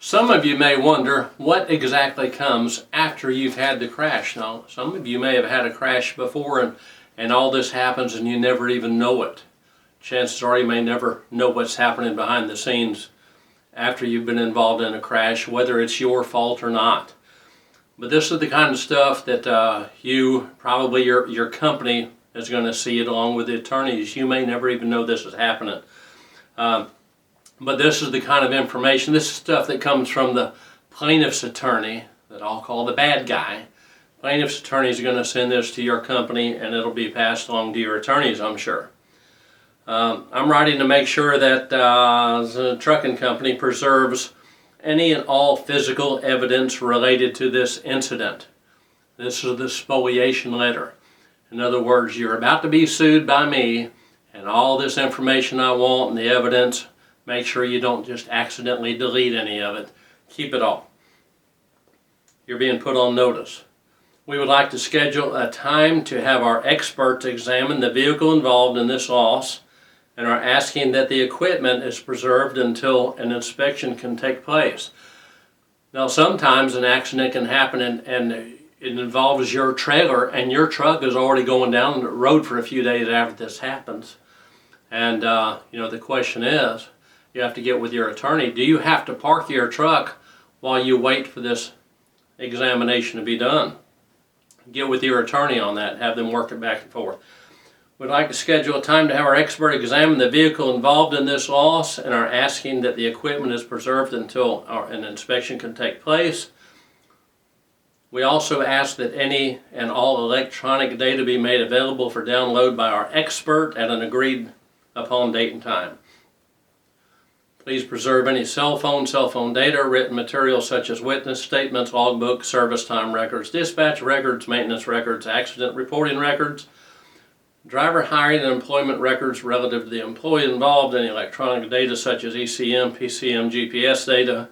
Some of you may wonder what exactly comes after you've had the crash. Now, some of you may have had a crash before and all this happens and you never even know it. Chances are you may never know what's happening behind the scenes after you've been involved in a crash, whether it's your fault or not. But this is the kind of stuff that you, probably your company, is going to see it along with the attorneys. You may never even know this is happening. But this is the kind of information, this is stuff that comes from the plaintiff's attorney, that I'll call the bad guy. Plaintiff's attorney is going to send this to your company and it'll be passed along to your attorneys, I'm sure. I'm writing to make sure that the trucking company preserves any and all physical evidence related to this incident. This is the spoliation letter. In other words, you're about to be sued by me, and all this information I want and the evidence, make sure you don't just accidentally delete any of it. Keep it all. You're being put on notice. We would like to schedule a time to have our experts examine the vehicle involved in this loss and are asking that the equipment is preserved until an inspection can take place. Now, sometimes an accident can happen and it involves your trailer and your truck is already going down the road for a few days after this happens. And the question is, you have to get with your attorney. Do you have to park your truck while you wait for this examination to be done? Get with your attorney on that. Have them work it back and forth. We'd like to schedule a time to have our expert examine the vehicle involved in this loss and are asking that the equipment is preserved until an inspection can take place. We also ask that any and all electronic data be made available for download by our expert at an agreed upon date and time. Please preserve any cell phone data, written materials such as witness statements, logbook, service time records, dispatch records, maintenance records, accident reporting records, driver hiring and employment records relative to the employee involved, any electronic data such as ECM, PCM, GPS data,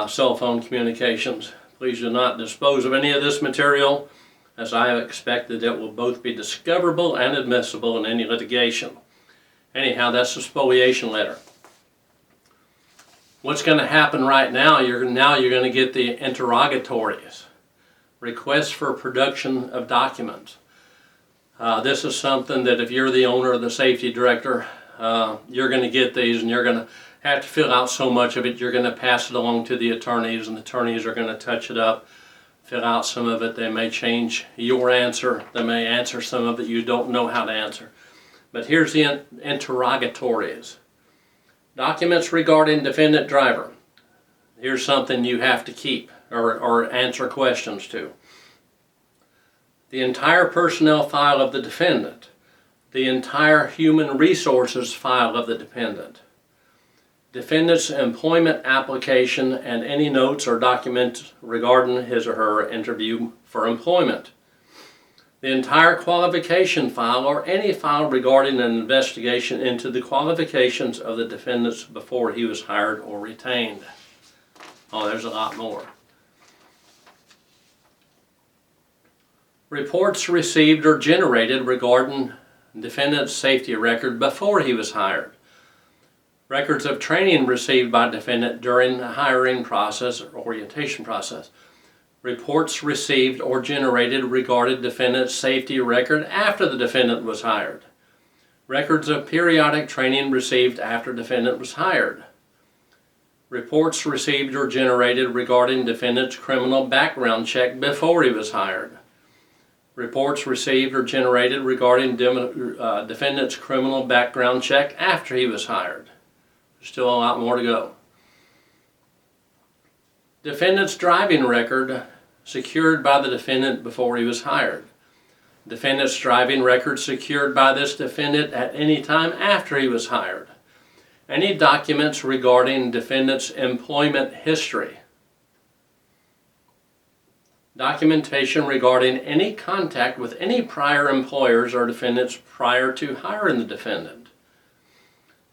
cell phone communications. Please do not dispose of any of this material, as I expect that it will both be discoverable and admissible in any litigation. Anyhow, that's the spoliation letter. What's going to happen right now, you're going to get the interrogatories, requests for production of documents. This is something that if you're the owner or the safety director, you're going to get these and you're going to have to fill out so much of it. You're going to pass it along to the attorneys and the attorneys are going to touch it up, fill out some of it. They may change your answer. They may answer some of it you don't know how to answer. But here's the interrogatories. Documents regarding defendant driver. Here's something you have to keep or answer questions to. The entire personnel file of the defendant. The entire human resources file of the defendant. Defendant's employment application and any notes or documents regarding his or her interview for employment. The entire qualification file or any file regarding an investigation into the qualifications of the defendants before he was hired or retained. Oh, there's a lot more. Reports received or generated regarding defendant's safety record before he was hired. Records of training received by defendant during the hiring process or orientation process. Reports received or generated regarding defendant's safety record after the defendant was hired. Records of periodic training received after defendant was hired. Reports received or generated regarding defendant's criminal background check before he was hired. Reports received or generated regarding defendant's criminal background check after he was hired. There's still a lot more to go. Defendant's driving record secured by the defendant before he was hired. Defendant's driving record secured by this defendant at any time after he was hired. Any documents regarding defendant's employment history. Documentation regarding any contact with any prior employers or defendants prior to hiring the defendant.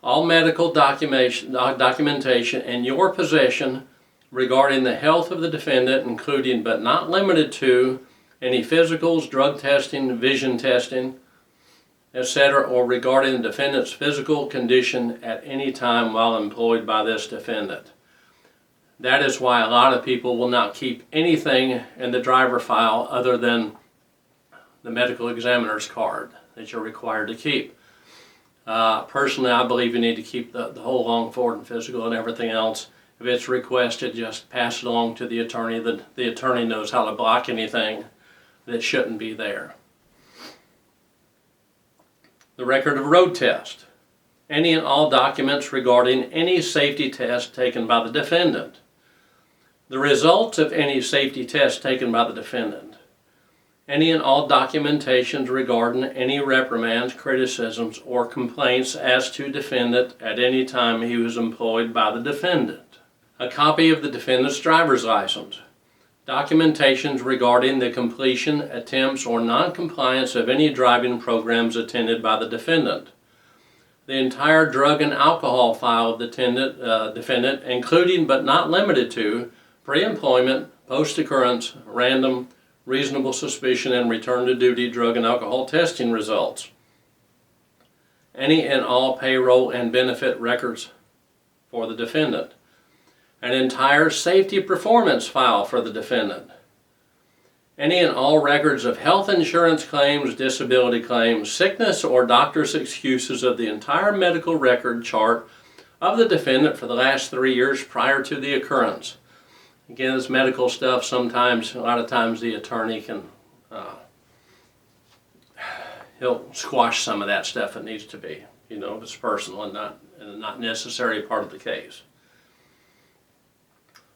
All medical documentation in your possession regarding the health of the defendant, including but not limited to any physicals, drug testing, vision testing, etc., or regarding the defendant's physical condition at any time while employed by this defendant. That is why a lot of people will not keep anything in the driver file other than the medical examiner's card that you're required to keep. Personally, I believe you need to keep the whole long forward and physical and everything else. If it's requested, just pass it along to the attorney. The attorney knows how to block anything that shouldn't be there. The record of road test. Any and all documents regarding any safety test taken by the defendant. The results of any safety test taken by the defendant. Any and all documentations regarding any reprimands, criticisms, or complaints as to defendant at any time he was employed by the defendant. A copy of the defendant's driver's license. Documentations regarding the completion, attempts, or non-compliance of any driving programs attended by the defendant. The entire drug and alcohol file of the defendant, including but not limited to pre-employment, post-occurrence, random, reasonable suspicion, and return to duty drug and alcohol testing results. Any and all payroll and benefit records for the defendant. An entire safety performance file for the defendant. Any and all records of health insurance claims, disability claims, sickness, or doctor's excuses of the entire medical record chart of the defendant for the last 3 years prior to the occurrence. Again, this medical stuff, sometimes, a lot of times the attorney can, he'll squash some of that stuff that needs to be, if it's personal and not necessarily part of the case.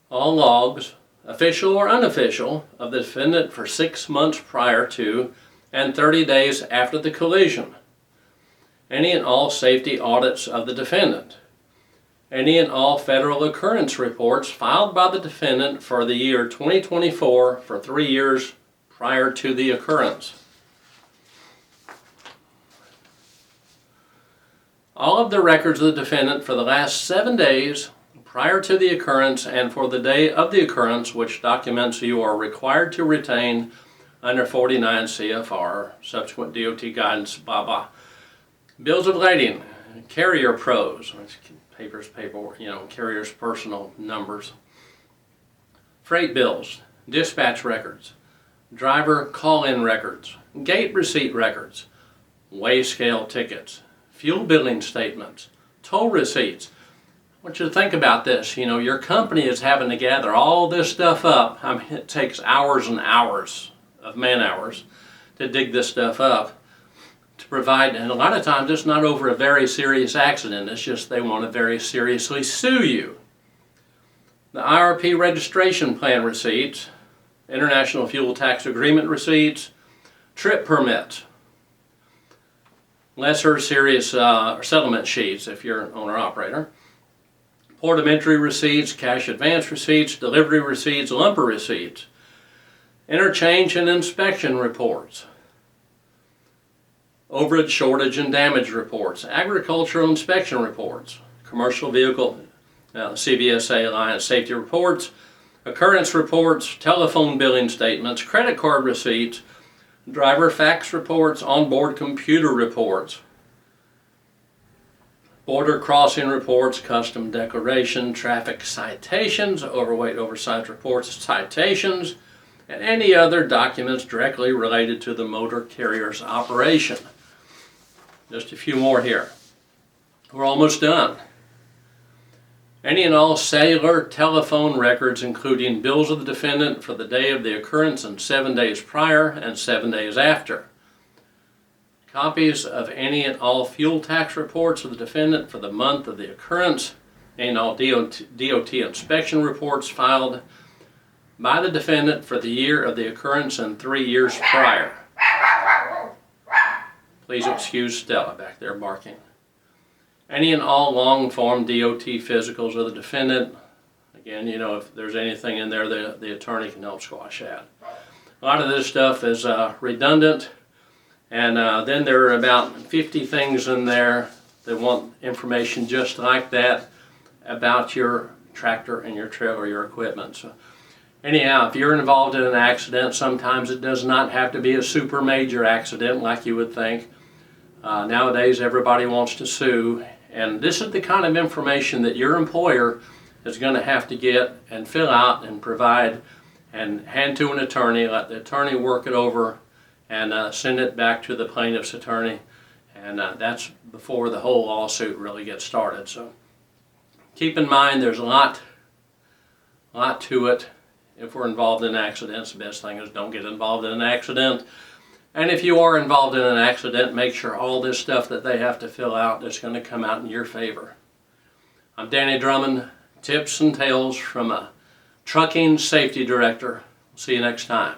All logs, official or unofficial, of the defendant for 6 months prior to and 30 days after the collision. Any and all safety audits of the defendant. Any and all federal occurrence reports filed by the defendant for the year 2024 for 3 years prior to the occurrence. All of the records of the defendant for the last 7 days prior to the occurrence and for the day of the occurrence, which documents you are required to retain under 49 CFR, subsequent DOT guidance, blah, blah. Bills of lading, carrier pros, paperwork, carrier's personal numbers. Freight bills, dispatch records, driver call-in records, gate receipt records, weigh scale tickets, fuel billing statements, toll receipts. I want you to think about this. Your company is having to gather all this stuff up. It takes hours and hours of man hours to dig this stuff up to provide, and a lot of times it's not over a very serious accident. It's just they want to very seriously sue you. The IRP registration plan receipts, International Fuel Tax Agreement receipts, trip permits, lesser serious settlement sheets if you're an owner-operator, port of entry receipts, cash advance receipts, delivery receipts, lumper receipts, interchange and inspection reports, overage, shortage, and damage reports, agricultural inspection reports, commercial vehicle, CVSA Alliance safety reports, occurrence reports, telephone billing statements, credit card receipts, driver fax reports, onboard computer reports, border crossing reports, custom declaration, traffic citations, overweight oversized reports, citations, and any other documents directly related to the motor carrier's operation. Just a few more here. We're almost done. Any and all cellular telephone records, including bills of the defendant for the day of the occurrence and 7 days prior and 7 days after. Copies of any and all fuel tax reports of the defendant for the month of the occurrence, and all DOT inspection reports filed by the defendant for the year of the occurrence and 3 years prior. Please excuse Stella back there barking. Any and all long-form DOT physicals of the defendant. Again, if there's anything in there, the attorney can help squash that. A lot of this stuff is redundant, and then there are about 50 things in there that want information just like that about your tractor and your trailer, your equipment. So anyhow, if you're involved in an accident, sometimes it does not have to be a super major accident like you would think. Nowadays, everybody wants to sue, and this is the kind of information that your employer is going to have to get and fill out and provide and hand to an attorney, let the attorney work it over and send it back to the plaintiff's attorney, and that's before the whole lawsuit really gets started. So keep in mind there's a lot to it. If we're involved in accidents, the best thing is don't get involved in an accident. And if you are involved in an accident, make sure all this stuff that they have to fill out is going to come out in your favor. I'm Danny Drummond, tips and tales from a trucking safety director. See you next time.